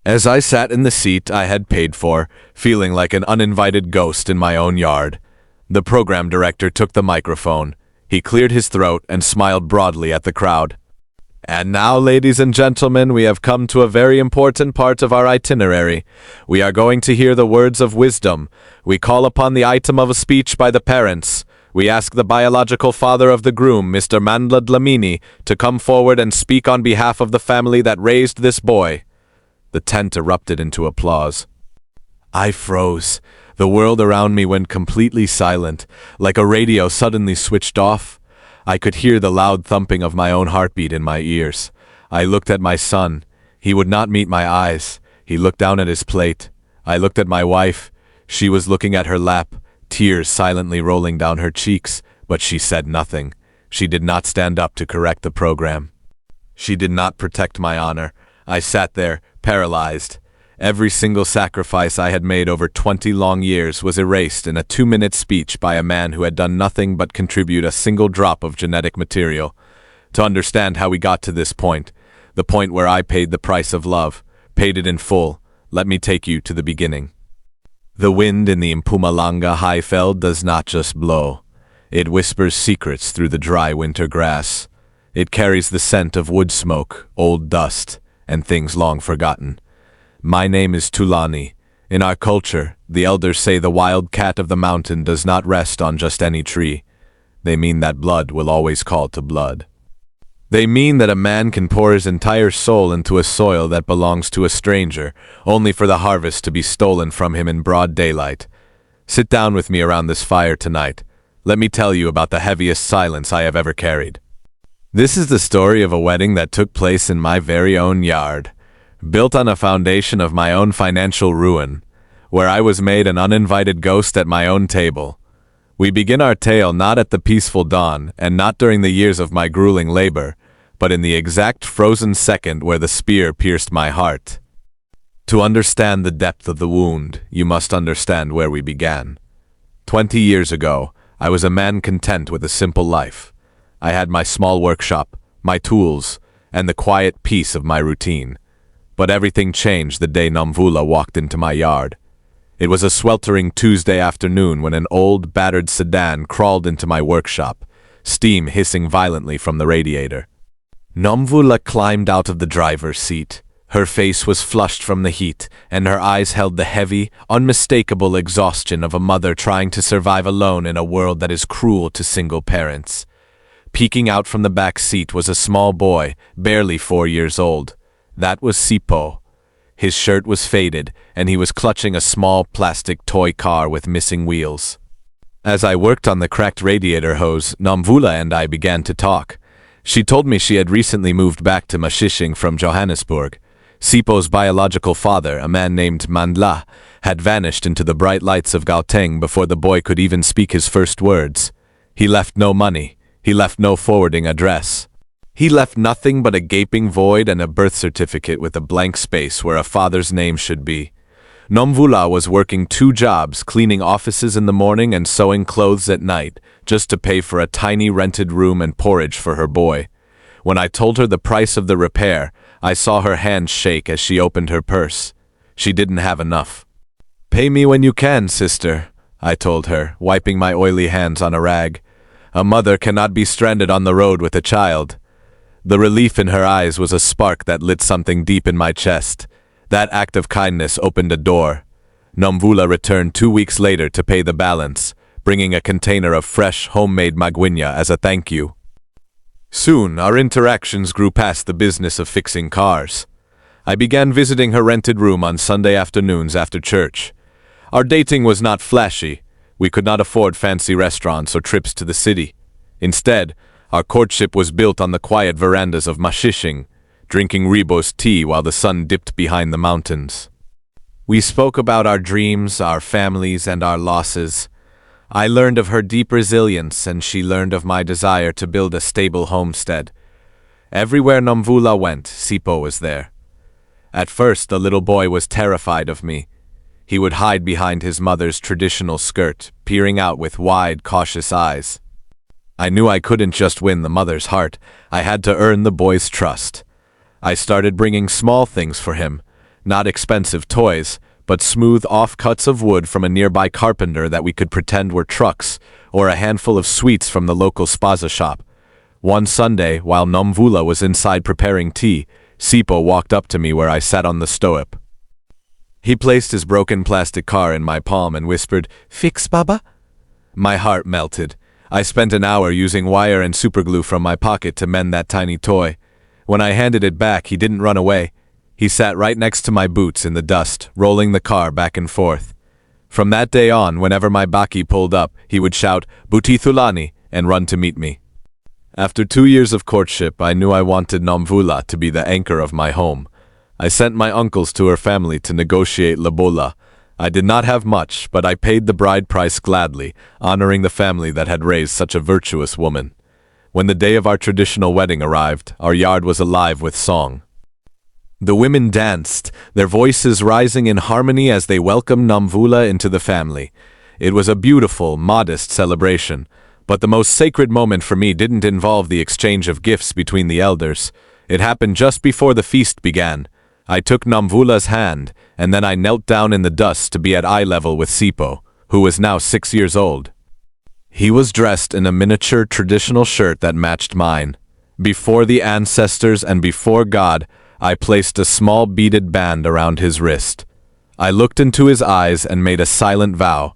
As I sat in the seat I had paid for, feeling like an uninvited ghost in my own yard, the program director took the microphone. He cleared his throat and smiled broadly at the crowd. "And now, ladies and gentlemen, we have come to a very important part of our itinerary. We are going to hear the words of wisdom. We call upon the item of a speech by the parents. We ask the biological father of the groom, Mr. Mandla Dlamini, to come forward and speak on behalf of the family that raised this boy." The tent erupted into applause. I froze. The world around me went completely silent, like a radio suddenly switched off. I could hear the loud thumping of my own heartbeat in my ears. I looked at my son. He would not meet my eyes. He looked down at his plate. I looked at my wife. She was looking at her lap, tears silently rolling down her cheeks, but she said nothing. She did not stand up to correct the program. She did not protect my honor. I sat there, paralyzed. Every single sacrifice I had made over 20 long years was erased in a 2-minute speech by a man who had done nothing but contribute a single drop of genetic material. To understand how we got to this point, the point where I paid the price of love, paid it in full, let me take you to the beginning. The wind in the Mpumalanga highveld does not just blow. It whispers secrets through the dry winter grass. It carries the scent of wood smoke, old dust, and things long forgotten. My name is Thulani. In our culture, the elders say the wild cat of the mountain does not rest on just any tree. They mean that blood will always call to blood. They mean that a man can pour his entire soul into a soil that belongs to a stranger, only for the harvest to be stolen from him in broad daylight. Sit down with me around this fire tonight. Let me tell you about the heaviest silence I have ever carried. This is the story of a wedding that took place in my very own yard, built on a foundation of my own financial ruin, where I was made an uninvited ghost at my own table. We begin our tale not at the peaceful dawn, and not during the years of my grueling labor, but in the exact frozen second where the spear pierced my heart. To understand the depth of the wound, you must understand where we began. 20 years ago, I was a man content with a simple life. I had my small workshop, my tools, and the quiet peace of my routine. But everything changed the day Nomvula walked into my yard. It was a sweltering Tuesday afternoon when an old, battered sedan crawled into my workshop, steam hissing violently from the radiator. Nomvula climbed out of the driver's seat. Her face was flushed from the heat, and her eyes held the heavy, unmistakable exhaustion of a mother trying to survive alone in a world that is cruel to single parents. Peeking out from the back seat was a small boy, barely 4 years old. That was Sipo. His shirt was faded, and he was clutching a small plastic toy car with missing wheels. As I worked on the cracked radiator hose, Nomvula and I began to talk. She told me she had recently moved back to Mashishing from Johannesburg. Sipo's biological father, a man named Mandla, had vanished into the bright lights of Gauteng before the boy could even speak his first words. He left no money. He left no forwarding address. He left nothing but a gaping void and a birth certificate with a blank space where a father's name should be. Nomvula was working 2 jobs, cleaning offices in the morning and sewing clothes at night, just to pay for a tiny rented room and porridge for her boy. When I told her the price of the repair, I saw her hands shake as she opened her purse. She didn't have enough. "Pay me when you can, sister," I told her, wiping my oily hands on a rag. A mother cannot be stranded on the road with a child. The relief in her eyes was a spark that lit something deep in my chest. That act of kindness opened a door. Nomvula returned 2 weeks later to pay the balance, bringing a container of fresh, homemade magwinya as a thank you. Soon, our interactions grew past the business of fixing cars. I began visiting her rented room on Sunday afternoons after church. Our dating was not flashy. We could not afford fancy restaurants or trips to the city. Instead, our courtship was built on the quiet verandas of Mashishing, drinking rooibos tea while the sun dipped behind the mountains. We spoke about our dreams, our families, and our losses. I learned of her deep resilience, and she learned of my desire to build a stable homestead. Everywhere Nomvula went, Sipo was there. At first, the little boy was terrified of me. He would hide behind his mother's traditional skirt, peering out with wide, cautious eyes. I knew I couldn't just win the mother's heart. I had to earn the boy's trust. I started bringing small things for him, Not expensive toys, but smooth offcuts of wood from a nearby carpenter that we could pretend were trucks, or a handful of sweets from the local spaza shop. One Sunday, while Nomvula was inside preparing tea, Sipo walked up to me where I sat on the stoep. He placed his broken plastic car in my palm and whispered, "Fix, Baba?" My heart melted. I spent an hour using wire and superglue from my pocket to mend that tiny toy. When I handed it back, he didn't run away. He sat right next to my boots in the dust, rolling the car back and forth. From that day on, whenever my baki pulled up, he would shout, "Buti Thulani," and run to meet me. After 2 years of courtship, I knew I wanted Nomvula to be the anchor of my home. I sent my uncles to her family to negotiate lobola. I did not have much, but I paid the bride price gladly, honoring the family that had raised such a virtuous woman. When the day of our traditional wedding arrived, our yard was alive with song. The women danced, their voices rising in harmony as they welcomed Nomvula into the family. It was a beautiful, modest celebration, but the most sacred moment for me didn't involve the exchange of gifts between the elders. It happened just before the feast began. I took Nomvula's hand, and then I knelt down in the dust to be at eye level with Sipo, who was now 6 years old. He was dressed in a miniature traditional shirt that matched mine. Before the ancestors and before God, I placed a small beaded band around his wrist. I looked into his eyes and made a silent vow.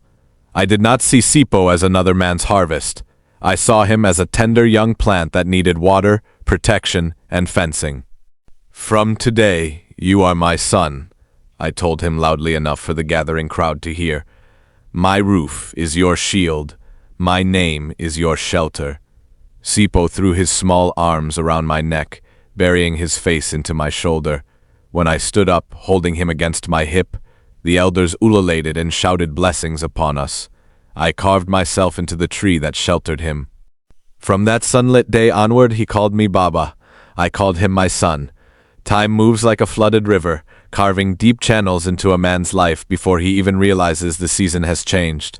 I did not see Sipo as another man's harvest. I saw him as a tender young plant that needed water, protection, and fencing. "From today, you are my son," I told him loudly enough for the gathering crowd to hear. "My roof is your shield. My name is your shelter." Sipo threw his small arms around my neck, burying his face into my shoulder. When I stood up, holding him against my hip, the elders ululated and shouted blessings upon us. I carved myself into the tree that sheltered him. From that sunlit day onward, he called me Baba. I called him my son. Time moves like a flooded river, carving deep channels into a man's life before he even realizes the season has changed.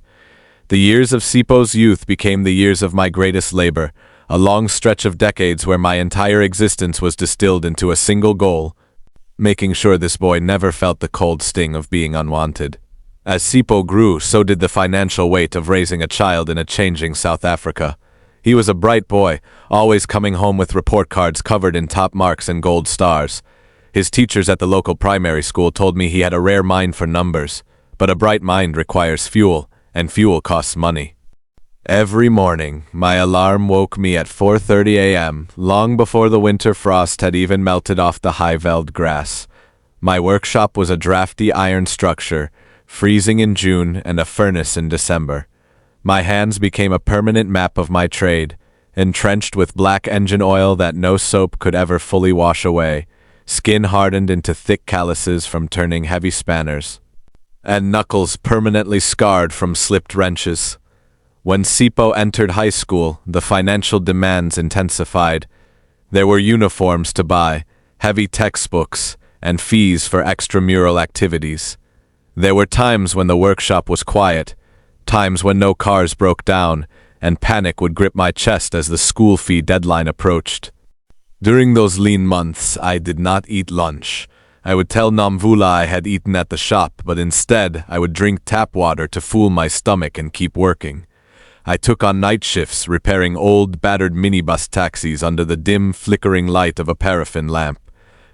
The years of Sipo's youth became the years of my greatest labor, a long stretch of decades where my entire existence was distilled into a single goal: making sure this boy never felt the cold sting of being unwanted. As Sipo grew, so did the financial weight of raising a child in a changing South Africa. He was a bright boy, always coming home with report cards covered in top marks and gold stars. His teachers at the local primary school told me he had a rare mind for numbers, but a bright mind requires fuel, and fuel costs money. Every morning, my alarm woke me at 4:30 a.m., long before the winter frost had even melted off the high-veld grass. My workshop was a drafty iron structure, freezing in June and a furnace in December. My hands became a permanent map of my trade, entrenched with black engine oil that no soap could ever fully wash away, skin hardened into thick calluses from turning heavy spanners, and knuckles permanently scarred from slipped wrenches. When Sipo entered high school, the financial demands intensified. There were uniforms to buy, heavy textbooks, and fees for extramural activities. There were times when the workshop was quiet, times when no cars broke down, and panic would grip my chest as the school fee deadline approached. During those lean months, I did not eat lunch. I would tell Nomvula I had eaten at the shop, but instead I would drink tap water to fool my stomach and keep working. I took on night shifts, repairing old, battered minibus taxis under the dim, flickering light of a paraffin lamp.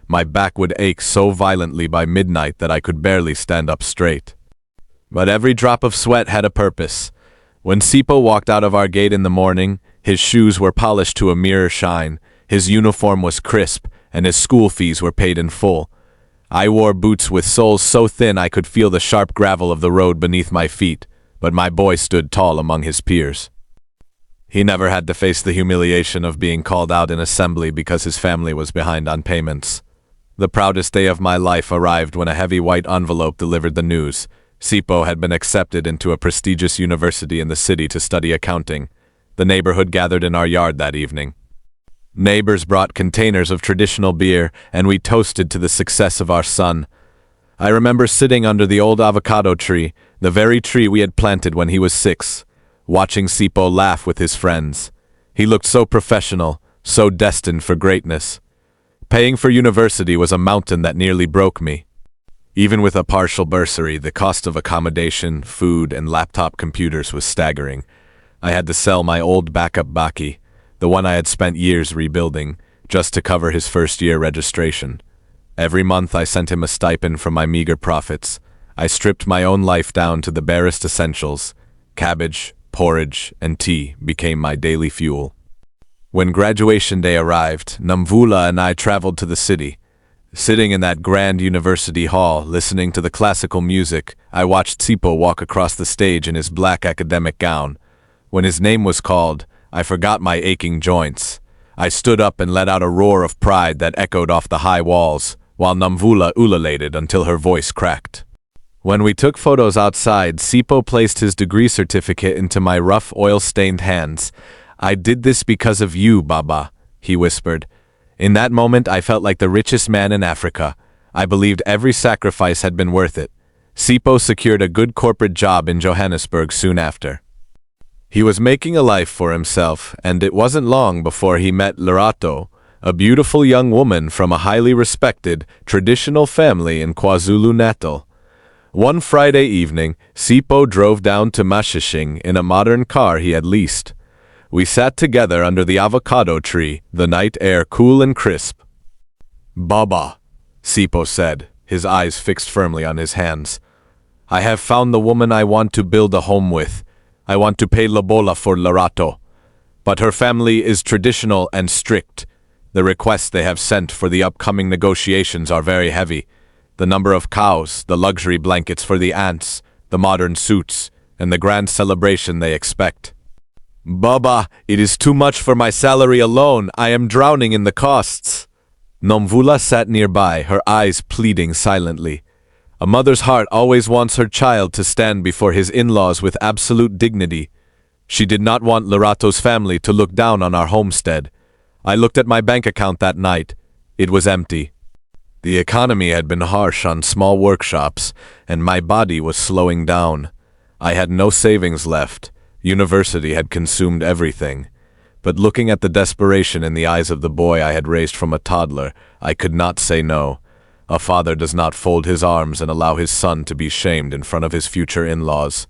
My back would ache so violently by midnight that I could barely stand up straight. But every drop of sweat had a purpose. When Sipo walked out of our gate in the morning, his shoes were polished to a mirror shine, his uniform was crisp, and his school fees were paid in full. I wore boots with soles so thin I could feel the sharp gravel of the road beneath my feet, but my boy stood tall among his peers. He never had to face the humiliation of being called out in assembly because his family was behind on payments. The proudest day of my life arrived when a heavy white envelope delivered the news. Sipo had been accepted into a prestigious university in the city to study accounting. The neighborhood gathered in our yard that evening. Neighbors brought containers of traditional beer, and we toasted to the success of our son. I remember sitting under the old avocado tree, the very tree we had planted when he was 6, watching Sipo laugh with his friends. He looked so professional, so destined for greatness. Paying for university was a mountain that nearly broke me. Even with a partial bursary, the cost of accommodation, food, and laptop computers was staggering. I had to sell my old backup Baki, the one I had spent years rebuilding, just to cover his first-year registration. Every month I sent him a stipend from my meager profits. I stripped my own life down to the barest essentials. Cabbage, porridge, and tea became my daily fuel. When graduation day arrived, Namvula and I traveled to the city. Sitting in that grand university hall, listening to the classical music, I watched Tsipo walk across the stage in his black academic gown. When his name was called, I forgot my aching joints. I stood up and let out a roar of pride that echoed off the high walls, while Namvula ululated until her voice cracked. When we took photos outside, Tsipo placed his degree certificate into my rough, oil-stained hands. "I did this because of you, Baba," he whispered. In that moment, I felt like the richest man in Africa. I believed every sacrifice had been worth it. Tsipo secured a good corporate job in Johannesburg soon after. He was making a life for himself, and it wasn't long before he met Lerato, a beautiful young woman from a highly respected, traditional family in KwaZulu-Natal. One Friday evening, Tsipo drove down to Mashishing in a modern car he had leased. We sat together under the avocado tree, the night air cool and crisp. "Baba," Tsipo said, his eyes fixed firmly on his hands. "I have found the woman I want to build a home with. I want to pay lobola for Lerato. But her family is traditional and strict. The requests they have sent for the upcoming negotiations are very heavy. The number of cows, the luxury blankets for the aunts, the modern suits, and the grand celebration they expect. Baba, it is too much for my salary alone. I am drowning in the costs." Nomvula sat nearby, her eyes pleading silently. A mother's heart always wants her child to stand before his in-laws with absolute dignity. She did not want Lerato's family to look down on our homestead. I looked at my bank account that night. It was empty. The economy had been harsh on small workshops, and my body was slowing down. I had no savings left. University had consumed everything. But looking at the desperation in the eyes of the boy I had raised from a toddler, I could not say no. A father does not fold his arms and allow his son to be shamed in front of his future in-laws.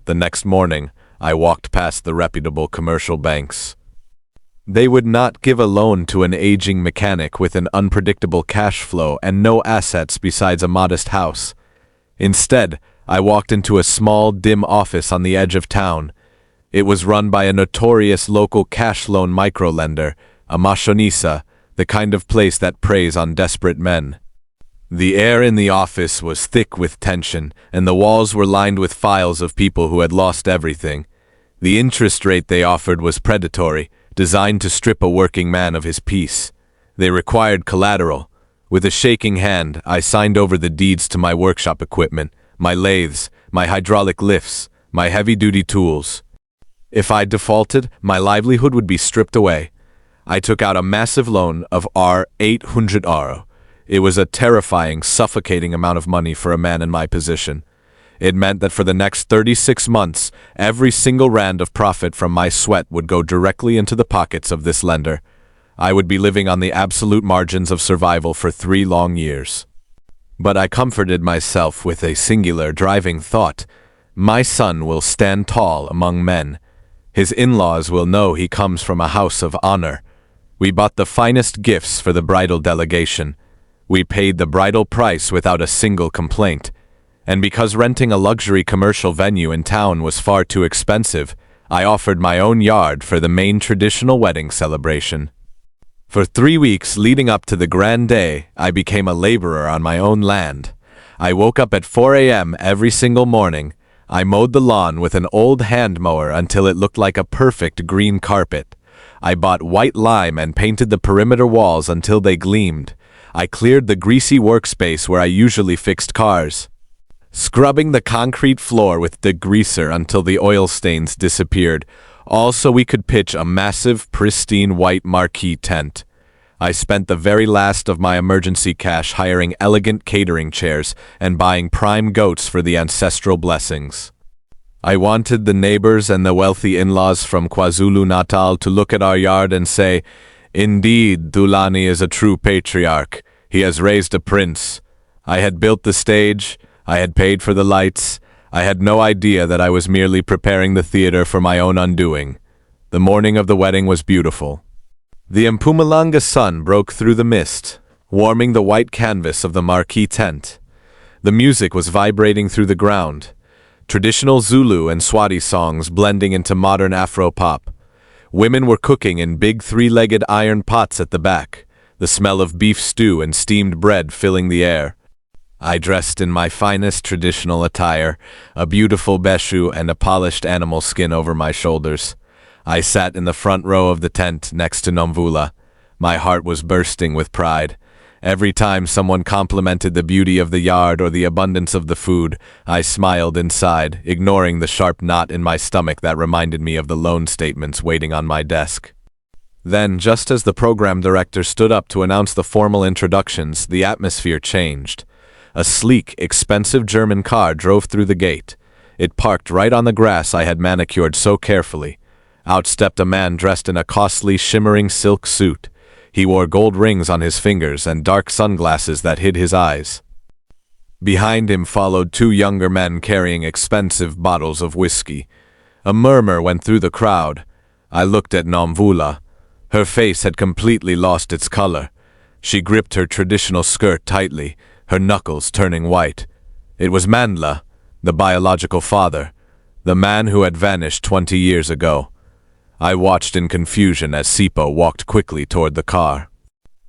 The next morning, I walked past the reputable commercial banks. They would not give a loan to an aging mechanic with an unpredictable cash flow and no assets besides a modest house. Instead, I walked into a small, dim office on the edge of town. It was run by a notorious local cash loan microlender, a mashonisa, the kind of place that preys on desperate men. The air in the office was thick with tension, and the walls were lined with files of people who had lost everything. The interest rate they offered was predatory, designed to strip a working man of his peace. They required collateral. With a shaking hand, I signed over the deeds to my workshop equipment, my lathes, my hydraulic lifts, my heavy-duty tools. If I defaulted, my livelihood would be stripped away. I took out a massive loan of R800. It was a terrifying, suffocating amount of money for a man in my position. It meant that for the next 36 months, every single rand of profit from my sweat would go directly into the pockets of this lender. I would be living on the absolute margins of survival for 3 long years. But I comforted myself with a singular driving thought. My son will stand tall among men. His in-laws will know he comes from a house of honor. We bought the finest gifts for the bridal delegation. We paid the bridal price without a single complaint. And because renting a luxury commercial venue in town was far too expensive, I offered my own yard for the main traditional wedding celebration. For 3 weeks leading up to the grand day, I became a laborer on my own land. I woke up at 4 a.m. every single morning. I mowed the lawn with an old hand mower until it looked like a perfect green carpet. I bought white lime and painted the perimeter walls until they gleamed. I cleared the greasy workspace where I usually fixed cars, scrubbing the concrete floor with degreaser until the oil stains disappeared, all so we could pitch a massive, pristine white marquee tent. I spent the very last of my emergency cash hiring elegant catering chairs and buying prime goats for the ancestral blessings. I wanted the neighbors and the wealthy in-laws from KwaZulu-Natal to look at our yard and say, "Indeed, Thulani is a true patriarch. He has raised a prince." I had built the stage, I had paid for the lights, I had no idea that I was merely preparing the theater for my own undoing. The morning of the wedding was beautiful. The Mpumalanga sun broke through the mist, warming the white canvas of the marquee tent. The music was vibrating through the ground, traditional Zulu and Swati songs blending into modern Afro-pop. Women were cooking in big three-legged iron pots at the back, the smell of beef stew and steamed bread filling the air. I dressed in my finest traditional attire, a beautiful beshu and a polished animal skin over my shoulders. I sat in the front row of the tent next to Nomvula. My heart was bursting with pride. Every time someone complimented the beauty of the yard or the abundance of the food, I smiled inside, ignoring the sharp knot in my stomach that reminded me of the loan statements waiting on my desk. Then, just as the program director stood up to announce the formal introductions, the atmosphere changed. A sleek, expensive German car drove through the gate. It parked right on the grass I had manicured so carefully. Out stepped a man dressed in a costly, shimmering silk suit. He wore gold rings on his fingers and dark sunglasses that hid his eyes. Behind him followed two younger men carrying expensive bottles of whiskey. A murmur went through the crowd. I looked at Nomvula. Her face had completely lost its color. She gripped her traditional skirt tightly, her knuckles turning white. It was Mandla, the biological father, the man who had vanished 20 years ago. I watched in confusion as Sipo walked quickly toward the car.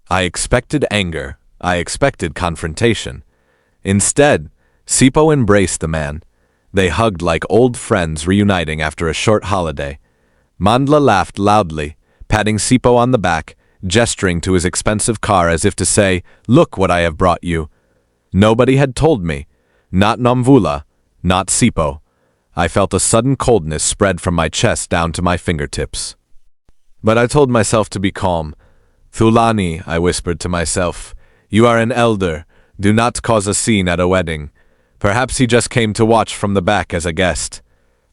I expected anger. I expected confrontation. Instead, Sipo embraced the man. They hugged like old friends reuniting after a short holiday. Mandla laughed loudly, patting Sipo on the back, gesturing to his expensive car as if to say, "Look what I have brought you." Nobody had told me. Not Nomvula, not Sipo. I felt a sudden coldness spread from my chest down to my fingertips. But I told myself to be calm. "Thulani," I whispered to myself, "you are an elder. Do not cause a scene at a wedding." Perhaps he just came to watch from the back as a guest.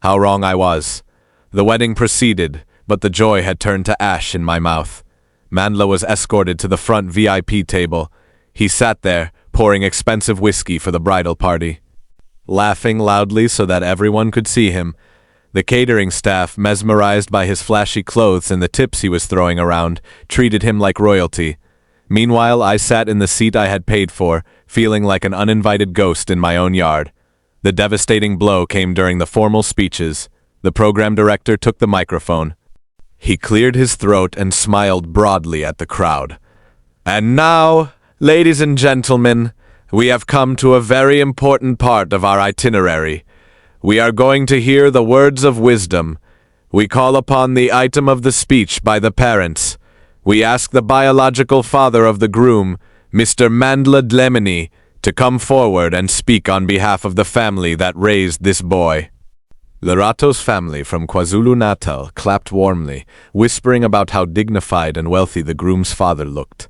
How wrong I was. The wedding proceeded, but the joy had turned to ash in my mouth. Mandla was escorted to the front VIP table. He sat there, pouring expensive whiskey for the bridal party, laughing loudly so that everyone could see him. The catering staff, mesmerized by his flashy clothes and the tips he was throwing around, treated him like royalty. Meanwhile, I sat in the seat I had paid for, feeling like an uninvited ghost in my own yard. The devastating blow came during the formal speeches. The program director took the microphone. He cleared his throat and smiled broadly at the crowd. "And now, ladies and gentlemen, we have come to a very important part of our itinerary. We are going to hear the words of wisdom. We call upon the item of the speech by the parents. We ask the biological father of the groom, Mr. Mandla Dlemini, to come forward and speak on behalf of the family that raised this boy." Lerato's family from KwaZulu-Natal clapped warmly, whispering about how dignified and wealthy the groom's father looked.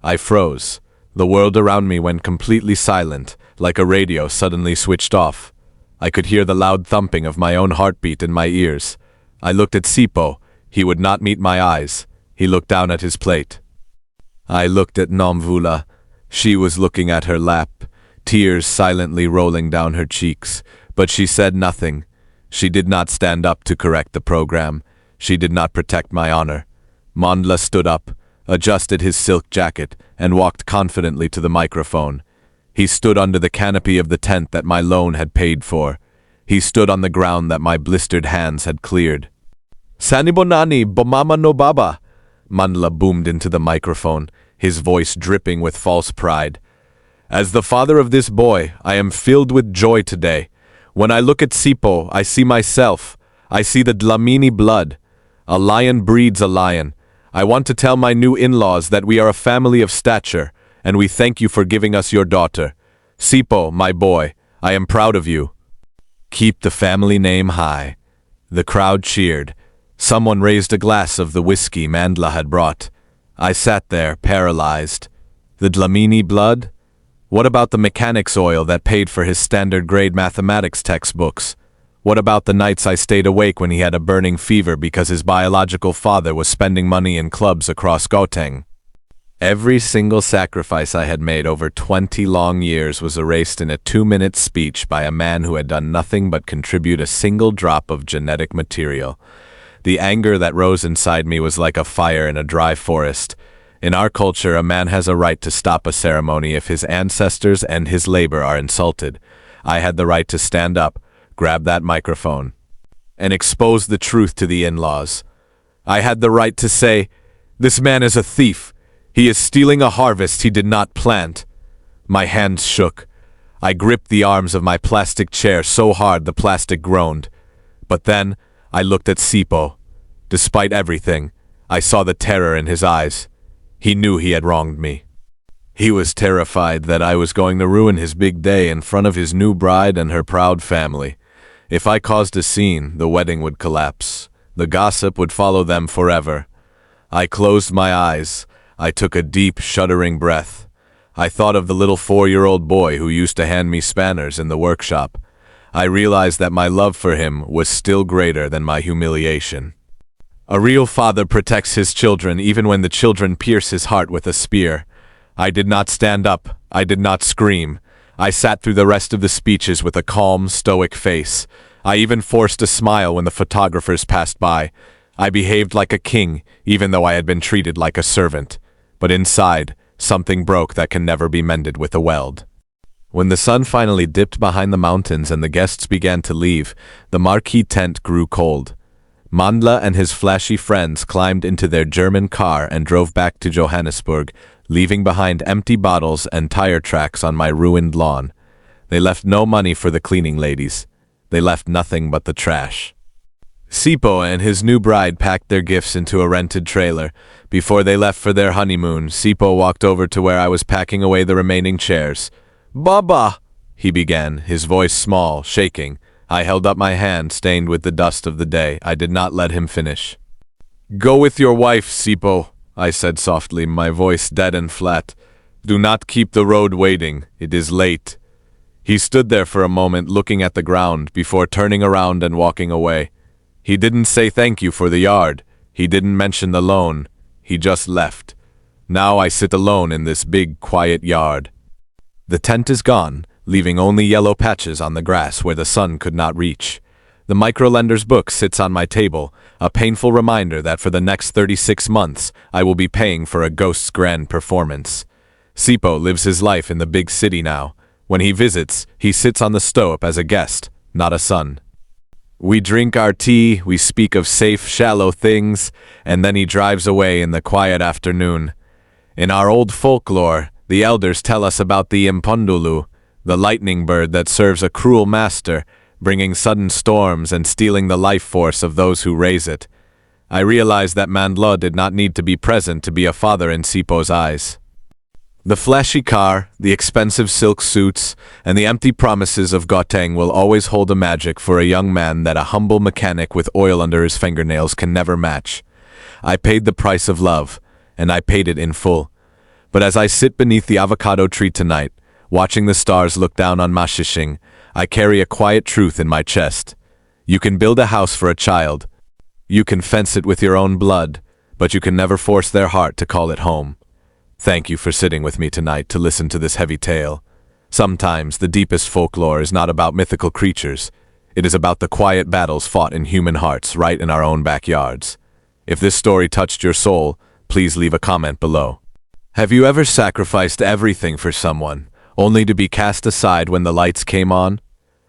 I froze. The world around me went completely silent, like a radio suddenly switched off. I could hear the loud thumping of my own heartbeat in my ears. I looked at Sipo. He would not meet my eyes. He looked down at his plate. I looked at Nomvula. She was looking at her lap, tears silently rolling down her cheeks, but she said nothing. She did not stand up to correct the program. She did not protect my honor. Mandla stood up, adjusted his silk jacket, and walked confidently to the microphone. He stood under the canopy of the tent that my loan had paid for. He stood on the ground that my blistered hands had cleared. "Sanibonani, bomama no baba," Mandla boomed into the microphone, his voice dripping with false pride. "As the father of this boy, I am filled with joy today. When I look at Sipo, I see myself. I see the Dlamini blood. A lion breeds a lion. I want to tell my new in-laws that we are a family of stature, and we thank you for giving us your daughter. Sipo, my boy, I am proud of you. Keep the family name high." The crowd cheered. Someone raised a glass of the whiskey Mandla had brought. I sat there, paralyzed. The Dlamini blood? What about the mechanics oil that paid for his standard-grade mathematics textbooks? What about the nights I stayed awake when he had a burning fever because his biological father was spending money in clubs across Gauteng? Every single sacrifice I had made over 20 long years was erased in a 2-minute speech by a man who had done nothing but contribute a single drop of genetic material. The anger that rose inside me was like a fire in a dry forest. In our culture, a man has a right to stop a ceremony if his ancestors and his labor are insulted. I had the right to stand up, grab that microphone, and expose the truth to the in-laws. I had the right to say, "This man is a thief. He is stealing a harvest he did not plant." My hands shook. I gripped the arms of my plastic chair so hard the plastic groaned. But then, I looked at Sipo. Despite everything, I saw the terror in his eyes. He knew he had wronged me. He was terrified that I was going to ruin his big day in front of his new bride and her proud family. If I caused a scene, the wedding would collapse. The gossip would follow them forever. I closed my eyes. I took a deep, shuddering breath. I thought of the little 4-year-old boy who used to hand me spanners in the workshop. I realized that my love for him was still greater than my humiliation. A real father protects his children even when the children pierce his heart with a spear. I did not stand up. I did not scream. I sat through the rest of the speeches with a calm, stoic face. I even forced a smile when the photographers passed by. I behaved like a king, even though I had been treated like a servant. But inside, something broke that can never be mended with a weld. When the sun finally dipped behind the mountains and the guests began to leave, the marquee tent grew cold. Mandla and his flashy friends climbed into their German car and drove back to Johannesburg, leaving behind empty bottles and tire tracks on my ruined lawn. They left no money for the cleaning ladies. They left nothing but the trash. Sipo and his new bride packed their gifts into a rented trailer. Before they left for their honeymoon, Sipo walked over to where I was packing away the remaining chairs. "Baba," he began, his voice small, shaking. I held up my hand, stained with the dust of the day. I did not let him finish. "Go with your wife, Sipo," I said softly, my voice dead and flat. "Do not keep the road waiting. It is late." He stood there for a moment looking at the ground before turning around and walking away. He didn't say thank you for the yard. He didn't mention the loan. He just left. Now I sit alone in this big, quiet yard. The tent is gone, leaving only yellow patches on the grass where the sun could not reach. The microlender's book sits on my table, a painful reminder that for the next 36 months I will be paying for a ghost's grand performance. Sipo lives his life in the big city now. When he visits, he sits on the stoep as a guest, not a son. We drink our tea, we speak of safe, shallow things, and then he drives away in the quiet afternoon. In our old folklore, the elders tell us about the impundulu, the lightning bird that serves a cruel master, bringing sudden storms and stealing the life force of those who raise it. I realized that Mandla did not need to be present to be a father in Sipo's eyes. The flashy car, the expensive silk suits, and the empty promises of Gauteng will always hold a magic for a young man that a humble mechanic with oil under his fingernails can never match. I paid the price of love, and I paid it in full. But as I sit beneath the avocado tree tonight, watching the stars look down on Mashishing, I carry a quiet truth in my chest. You can build a house for a child. You can fence it with your own blood, but you can never force their heart to call it home. Thank you for sitting with me tonight to listen to this heavy tale. Sometimes the deepest folklore is not about mythical creatures. It is about the quiet battles fought in human hearts right in our own backyards. If this story touched your soul, please leave a comment below. Have you ever sacrificed everything for someone, only to be cast aside when the lights came on?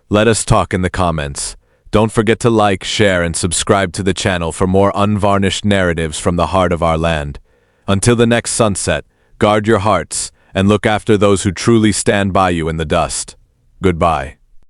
Let us talk in the comments. Don't forget to like, share, and subscribe to the channel for more unvarnished narratives from the heart of our land. Until the next sunset, guard your hearts, and look after those who truly stand by you in the dust. Goodbye.